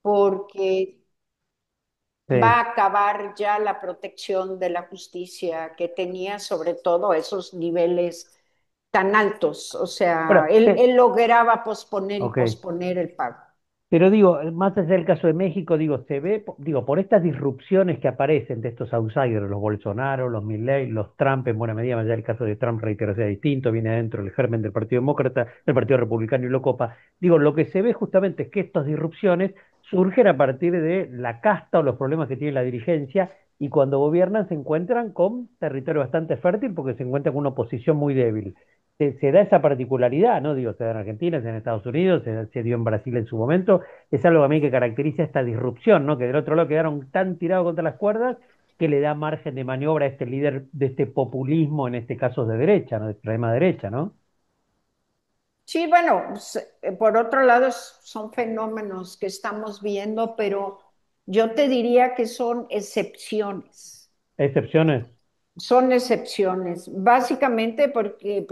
porque va Sí. a acabar ya la protección de la justicia que tenía, sobre todo a esos niveles tan altos. O sea, Bueno, él lograba posponer y ok. posponer el pago. Pero digo, más allá del caso de México, digo, se ve, digo, por estas disrupciones que aparecen de estos outsiders, los Bolsonaro, los Milley, los Trump, en buena medida, más allá del caso de Trump, reitero, sea distinto, viene adentro el germen del Partido Demócrata, del Partido Republicano y lo copa. Digo, lo que se ve justamente es que estas disrupciones surgen a partir de la casta o los problemas que tiene la dirigencia y cuando gobiernan se encuentran con territorio bastante fértil porque se encuentran con una oposición muy débil. Se da esa particularidad, ¿no? Digo, se da en Argentina, se da en Estados Unidos, se dio en Brasil en su momento, es algo a mí que caracteriza esta disrupción, ¿no? Que del otro lado quedaron tan tirados contra las cuerdas que le da margen de maniobra a este líder de este populismo, en este caso de derecha, ¿no? De extrema derecha, ¿no? Sí, bueno, pues, por otro lado son fenómenos que estamos viendo, pero yo te diría que son excepciones. Excepciones. Son excepciones, básicamente porque,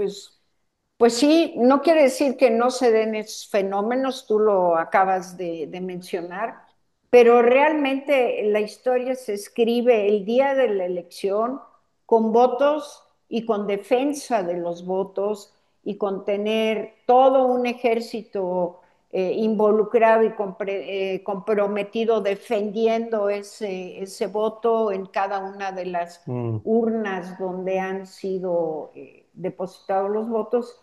pues sí, no quiere decir que no se den esos fenómenos, tú lo acabas de mencionar, pero realmente la historia se escribe el día de la elección con votos y con defensa de los votos y con tener todo un ejército involucrado y comprometido defendiendo ese voto en cada una de las Mm, urnas donde han sido depositados los votos,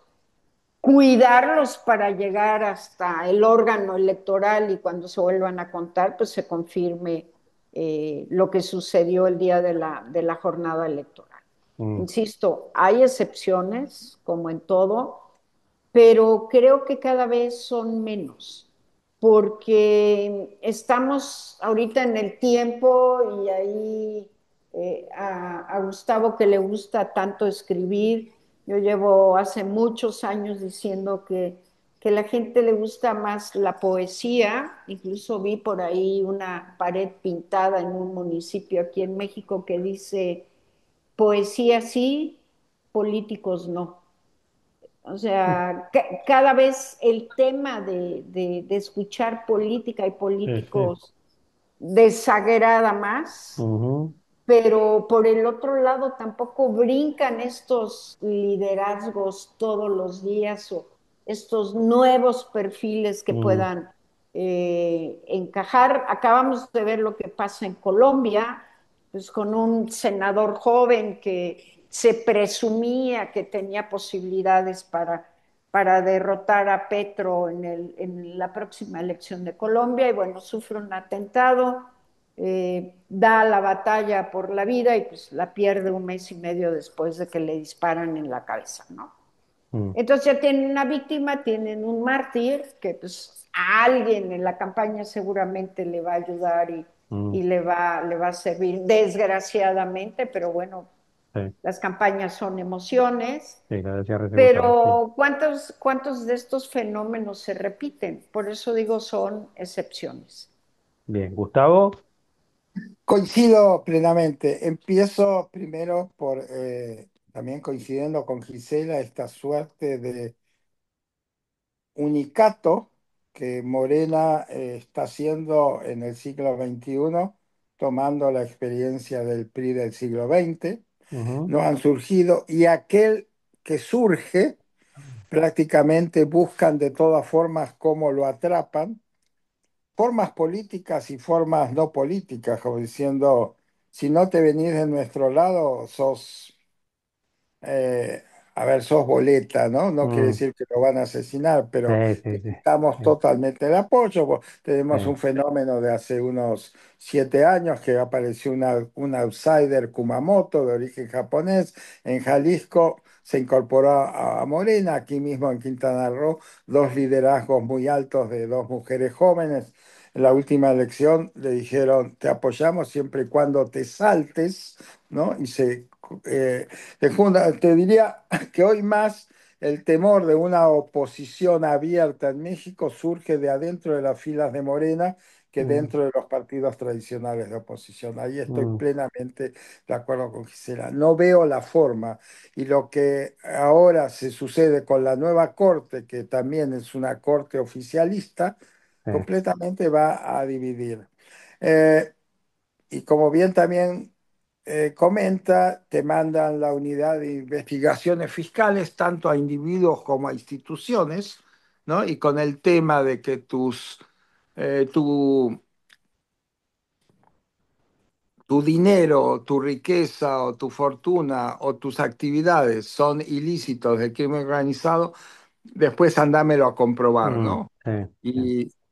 cuidarlos para llegar hasta el órgano electoral y cuando se vuelvan a contar, pues se confirme lo que sucedió el día de la jornada electoral. mm, Insisto, hay excepciones, como en todo, pero creo que cada vez son menos, porque estamos ahorita en el tiempo y ahí a Gustavo que le gusta tanto escribir, yo llevo hace muchos años diciendo que la gente le gusta más la poesía, incluso vi por ahí una pared pintada en un municipio aquí en México que dice, poesía sí, políticos no. O mm, sea, cada vez el tema de escuchar política y sí, sí. políticos desagrada más, Ujú, pero por el otro lado tampoco brincan estos liderazgos todos los días o estos nuevos perfiles que mm, puedan encajar. Acabamos de ver lo que pasa en Colombia, pues con un senador joven que se presumía que tenía posibilidades para derrotar a Petro en la próxima elección de Colombia y bueno, sufre un atentado, da la batalla por la vida y pues la pierde un mes y medio después de que le disparan en la cabeza, ¿no? mm, Entonces ya tienen una víctima, tienen un mártir que pues a alguien en la campaña seguramente le va a ayudar mm, y le va a servir, desgraciadamente, pero bueno, sí, las campañas son emociones, sí, la decía recién Gustavo, sí. pero cuántos de estos fenómenos se repiten? Por eso digo, son excepciones. Bien, Gustavo. Coincido plenamente. Empiezo primero por, también coincidiendo con Gisela, esta suerte de unicato que Morena está haciendo en el siglo XXI, tomando la experiencia del PRI del siglo XX. Ujú, No han surgido y aquel que surge prácticamente buscan de todas formas cómo lo atrapan, formas políticas y formas no políticas, como diciendo, si no te venís de nuestro lado, sos eh, a ver, sos boleta, ¿no? No quiere mm, decir que lo van a asesinar, sí, pero sí, te sí, quitamos sí, totalmente el apoyo. Tenemos un sí, fenómeno de hace unos 7 años que apareció un outsider Kumamoto de origen japonés en Jalisco. Se incorporó a Morena, aquí mismo en Quintana Roo, dos liderazgos muy altos de dos mujeres jóvenes. En la última elección le dijeron, te apoyamos siempre y cuando te saltes, ¿no? Eh, te diría que hoy más el temor de una oposición abierta en México surge de adentro de las filas de Morena que mm, dentro de los partidos tradicionales de oposición. Ahí estoy mm, plenamente de acuerdo con Gisela. No veo la forma y lo que ahora se sucede con la nueva corte, que también es una corte oficialista, sí. completamente va a dividir. Eh, y como bien también comenta, te mandan la unidad de investigaciones fiscales tanto a individuos como a instituciones, ¿no? Y con el tema de que tu tu dinero, tu riqueza o tu fortuna o tus actividades son ilícitos del crimen organizado, después andámelo a comprobar, Mm, ¿no? sí, sí,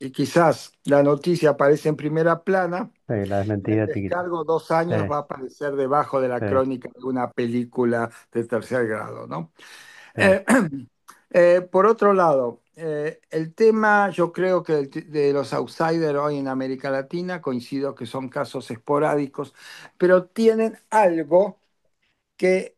Y quizás la noticia aparece en primera plana sí, la y el desmentida chiquita. descargo dos Sí, años va a aparecer debajo de la sí, crónica de una película de tercer grado, ¿no? sí. Eh, por otro lado, el tema, yo creo que de los outsiders hoy en América Latina, coincido que son casos esporádicos, pero tienen algo que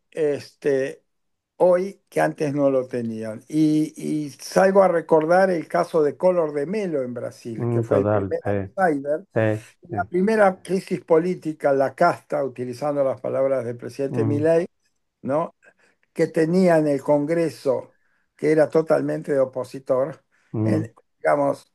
hoy que antes no lo tenían. Y salgo a recordar el caso de Collor de Mello en Brasil, que fue el Total, primer sí, outsider. sí, En sí. la primera crisis política, la casta, utilizando las palabras del presidente Mm, Milei, ¿no? Que tenía en el Congreso, que era totalmente de opositor, mm, en, digamos,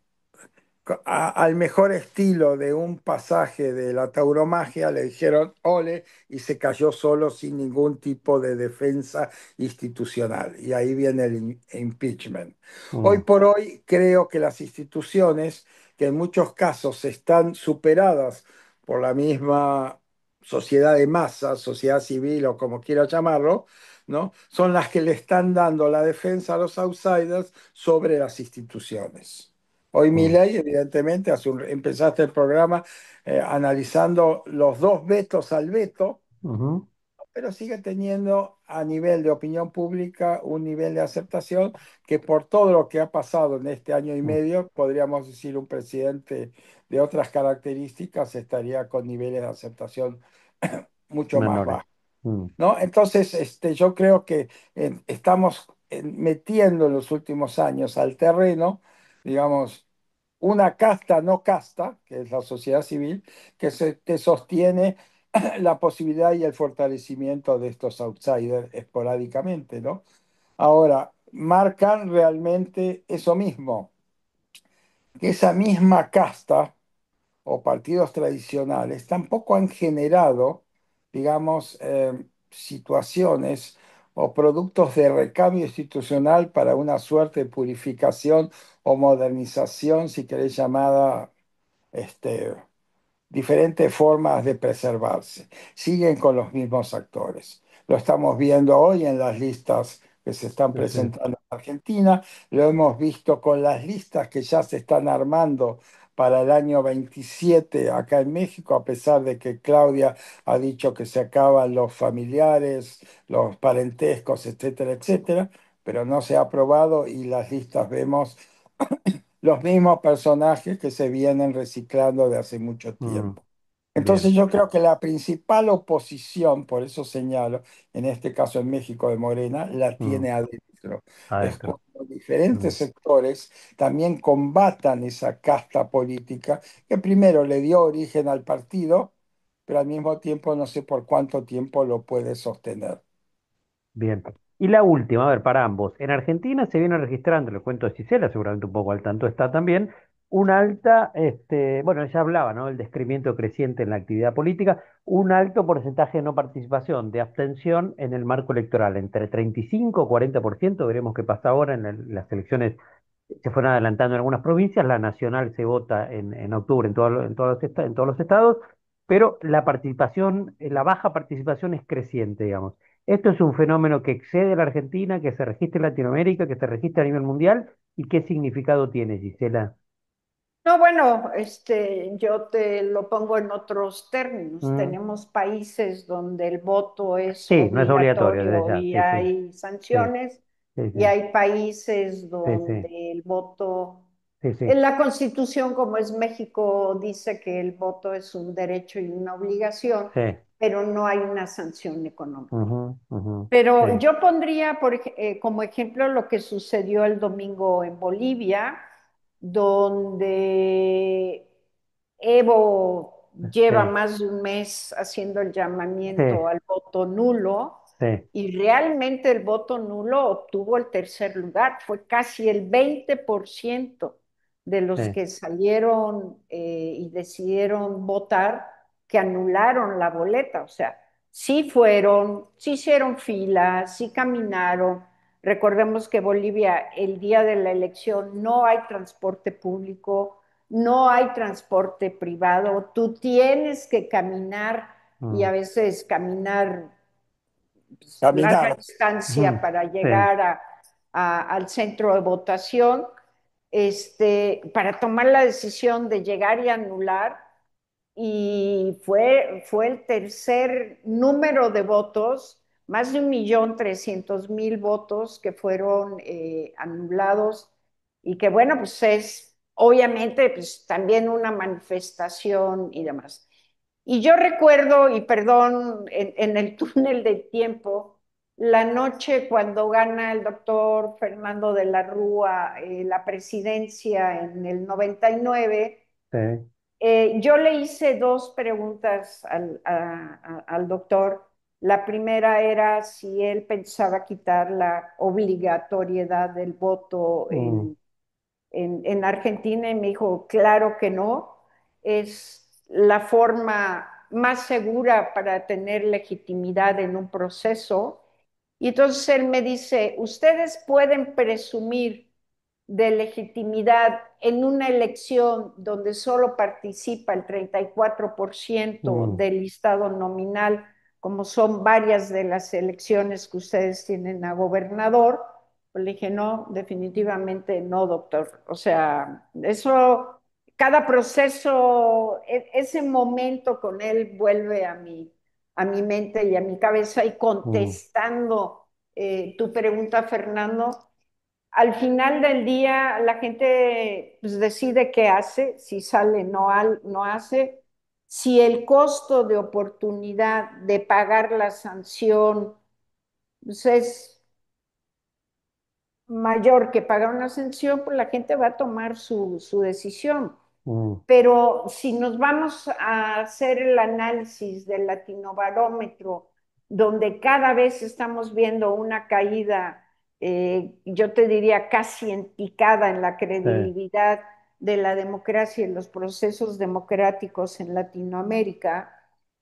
al mejor estilo de un pasaje de la tauromagia, le dijeron ole y se cayó solo sin ningún tipo de defensa institucional. Y ahí viene el impeachment. Hoy mm, por hoy creo que las instituciones, que en muchos casos están superadas por la misma sociedad de masa, sociedad civil o como quiera llamarlo, ¿no? Son las que le están dando la defensa a los outsiders sobre las instituciones. Hoy mm, Milei, evidentemente, empezaste el programa analizando los dos vetos al veto, ujú, pero sigue teniendo a nivel de opinión pública un nivel de aceptación que por todo lo que ha pasado en este año y mm. medio, podríamos decir un presidente de otras características estaría con niveles de aceptación mucho más Menores. bajos. Mm, ¿No? Entonces, yo creo que estamos metiendo en los últimos años al terreno, digamos, una casta no casta, que es la sociedad civil, que sostiene la posibilidad y el fortalecimiento de estos outsiders esporádicamente, ¿no? Ahora, marcan realmente eso mismo, que esa misma casta o partidos tradicionales tampoco han generado, digamos, situaciones o productos de recambio institucional para una suerte de purificación o modernización, si queréis llamada, este, diferentes formas de preservarse. Siguen con los mismos actores. Lo estamos viendo hoy en las listas que se están sí, sí. presentando en Argentina, lo hemos visto con las listas que ya se están armando para el año 27 acá en México, a pesar de que Claudia ha dicho que se acaban los familiares, los parentescos, etcétera, etcétera, pero no se ha aprobado y las listas vemos los mismos personajes que se vienen reciclando de hace mucho Mm, tiempo. bien. Entonces yo creo que la principal oposición, por eso señalo, en este caso en México de Morena, la Mm, tiene adentro. Es adentro. cuando Mm, diferentes sectores también combatan esa casta política que primero le dio origen al partido, pero al mismo tiempo no sé por cuánto tiempo lo puede sostener. bien. Y la última, a ver, para ambos. En Argentina se viene registrando, le cuento a Gisela, seguramente un poco al tanto está también, una alta, bueno, ella hablaba, ¿no? El descrecimiento creciente en la actividad política, un alto porcentaje de no participación, de abstención en el marco electoral, entre 35 y 40%, veremos qué pasa ahora en las elecciones. Se fueron adelantando en algunas provincias, la nacional se vota en octubre en todos los estados, pero la participación, la baja participación es creciente, digamos. Esto es un fenómeno que excede a la Argentina, que se registra en Latinoamérica, que se registra a nivel mundial, y qué significado tiene, Gisela. No, bueno, yo te lo pongo en otros términos. Mm, Tenemos países donde el voto es sí, no es obligatorio desde obligatorio ya, y sí, sí, hay sí, sanciones, sí, y sí, hay países sí, sí, donde el voto, sí, sí, en la Constitución, como es México, dice que el voto es un derecho y una obligación, sí, pero no hay una sanción económica. ujú, ujú, sí, Pero yo pondría como ejemplo lo que sucedió el domingo en Bolivia, donde Evo lleva sí, más de un mes haciendo el sí, llamamiento al voto nulo, sí, y realmente el voto nulo obtuvo el tercer lugar, fue casi el 20%. de los sí. que salieron y decidieron votar que anularon la boleta. O sea, sí fueron, sí hicieron filas, sí caminaron. Recordemos que Bolivia, el día de la elección, no hay transporte público, no hay transporte privado. Tú tienes que caminar y a Mm, veces caminar pues, larga Caminar. distancia ujú, para sí. llegar al centro de votación, para tomar la decisión de llegar y anular. Y fue el tercer número de votos, más de 1.300.000 votos que fueron anulados y que bueno, pues es obviamente pues también una manifestación y demás. Y yo recuerdo, y perdón, en el túnel del tiempo, la noche cuando gana el doctor Fernando de la Rúa la presidencia en el 99, Sí. yo le hice dos preguntas al doctor. La primera era si él pensaba quitar la obligatoriedad del voto Mm, en Argentina y me dijo, claro que no, es la forma más segura para tener legitimidad en un proceso. Y entonces él me dice, ustedes pueden presumir de legitimidad en una elección donde solo participa el 34% mm, del listado nominal, como son varias de las elecciones que ustedes tienen a gobernador. Pues le dije, no, definitivamente no, doctor. O sea, eso, cada proceso, ese momento con él vuelve a mi mente y a mi cabeza y mm, contestando tu pregunta, Fernando, al final del día la gente pues, decide qué hace, si sale, no hace. Si el costo de oportunidad de pagar la sanción pues, es mayor que pagar una sanción, pues la gente va a tomar su decisión. mm, Pero si nos vamos a hacer el análisis del latinobarómetro, donde cada vez estamos viendo una caída, yo te diría casi en picada en la sí. credibilidad de la democracia y los procesos democráticos en Latinoamérica,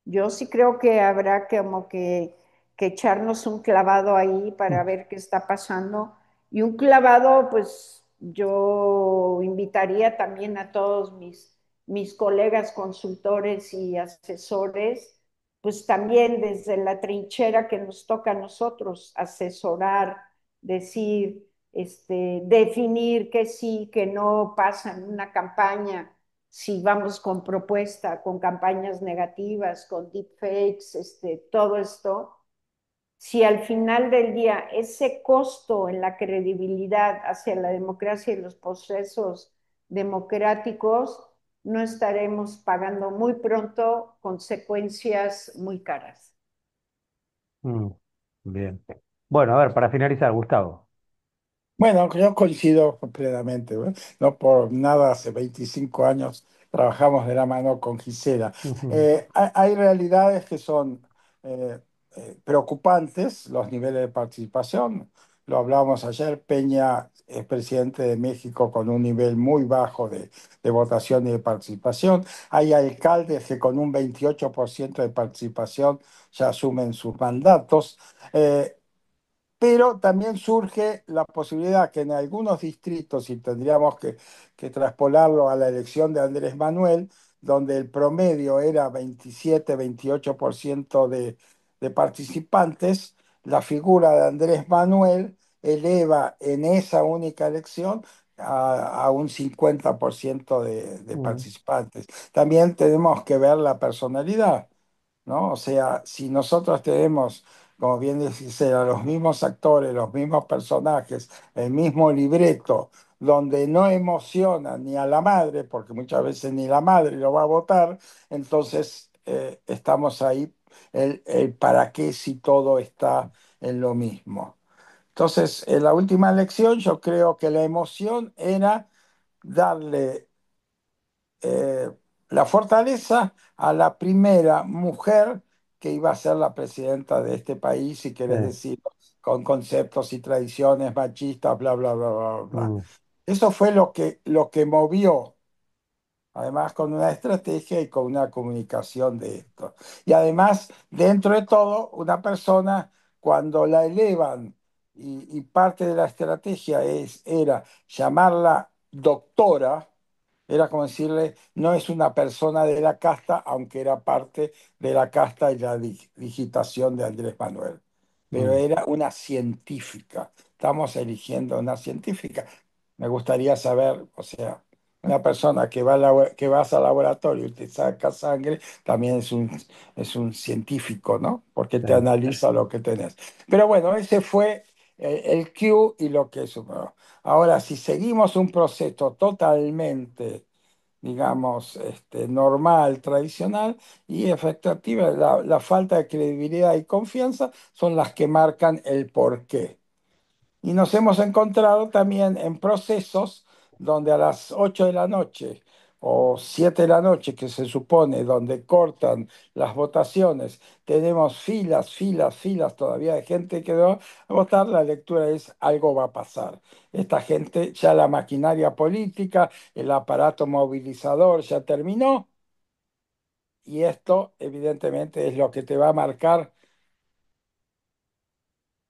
yo sí creo que habrá que echarnos un clavado ahí para Mm, ver qué está pasando. Y un clavado, pues yo invitaría también a todos mis colegas consultores y asesores, pues también desde la trinchera que nos toca a nosotros, asesorar, decir, definir qué sí, qué no pasa en una campaña, si vamos con propuesta, con campañas negativas, con deepfakes, todo esto, si al final del día ese costo en la credibilidad hacia la democracia y los procesos democráticos, no estaremos pagando muy pronto consecuencias muy caras. mm, bien. Bueno, a ver, para finalizar, Gustavo. Bueno, yo coincido plenamente, ¿eh? No por nada hace 25 años trabajamos de la mano con Gisela. Ujú, Hay realidades que son eh, preocupantes, los niveles de participación. Lo hablábamos ayer, Peña es presidente de México con un nivel muy bajo de votación y de participación. Hay alcaldes que con un 28% de participación ya asumen sus mandatos. Pero también surge la posibilidad que en algunos distritos, y tendríamos que traspolarlo a la elección de Andrés Manuel, donde el promedio era 27-28% de participantes, la figura de Andrés Manuel eleva en esa única elección a un 50% de mm, participantes. También tenemos que ver la personalidad, ¿no? O sea, si nosotros tenemos, como bien decís, a los mismos actores, los mismos personajes, el mismo libreto, donde no emociona ni a la madre, porque muchas veces ni la madre lo va a votar, entonces estamos ahí el para qué si todo está en lo mismo. Entonces, en la última elección yo creo que la emoción era darle eh, la fortaleza a la primera mujer que iba a ser la presidenta de este país, si sí, querés decir, con conceptos y tradiciones machistas, bla, bla, bla, bla, bla. mm, eso fue lo que movió. Además, con una estrategia y con una comunicación de esto. Y además, dentro de todo, una persona, cuando la elevan y parte de la estrategia era llamarla doctora, era como decirle, no es una persona de la casta, aunque era parte de la casta y la digitación de Andrés Manuel. Pero Mm, era una científica. Estamos eligiendo una científica. Me gustaría saber, o sea, una persona que que vas al laboratorio y te saca sangre, también es un científico, ¿no? Porque te sí. analiza lo que tenés. Pero bueno, ese fue el Q y lo que superó. Ahora, si seguimos un proceso totalmente, digamos, normal, tradicional, y efectiva, la falta de credibilidad y confianza son las que marcan el porqué. Y nos hemos encontrado también en procesos donde a las 8 de la noche o 7 de la noche, que se supone donde cortan las votaciones, tenemos filas todavía de gente que va a votar. La lectura es: algo va a pasar. Esta gente, ya la maquinaria política, el aparato movilizador ya terminó, y esto evidentemente es lo que te va a marcar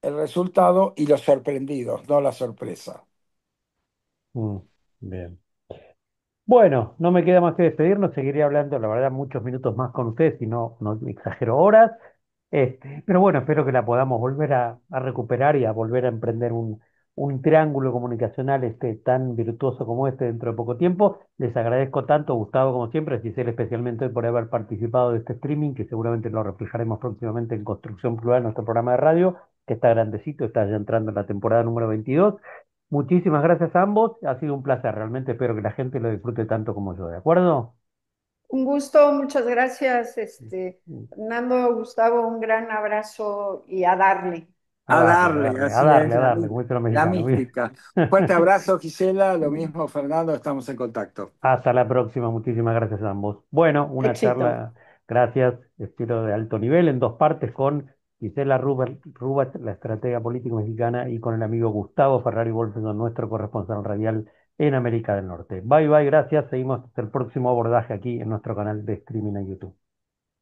el resultado y los sorprendidos, no la sorpresa. Mm, bien. Bueno, no me queda más que despedirnos, seguiría hablando, la verdad, muchos minutos más con ustedes, si no, no exagero horas. Pero bueno, espero que la podamos volver a recuperar y a volver a emprender un triángulo comunicacional tan virtuoso como este dentro de poco tiempo. Les agradezco tanto, Gustavo, como siempre, Giselle especialmente hoy por haber participado de este streaming, que seguramente lo reflejaremos próximamente en Construcción Plural, nuestro programa de radio, que está grandecito, está ya entrando en la temporada número 22. Muchísimas gracias a ambos, ha sido un placer, realmente espero que la gente lo disfrute tanto como yo, ¿de acuerdo? Un gusto, muchas gracias, Fernando, Gustavo, un gran abrazo y a darle. A darle, así es, A darle, como dice los la mexicanos. Muy bien. mística. Fuerte abrazo, Gisela. Lo mismo, Fernando. Estamos en contacto. Hasta la próxima, muchísimas gracias a ambos. Bueno, una Éxito. charla, gracias, estilo de alto nivel, en dos partes con Gisela Rubat, la estratega política mexicana, y con el amigo Gustavo Ferrari Wolfson, nuestro corresponsal radial en América del Norte. Bye bye, gracias. Seguimos hasta el próximo abordaje aquí en nuestro canal de streaming en YouTube.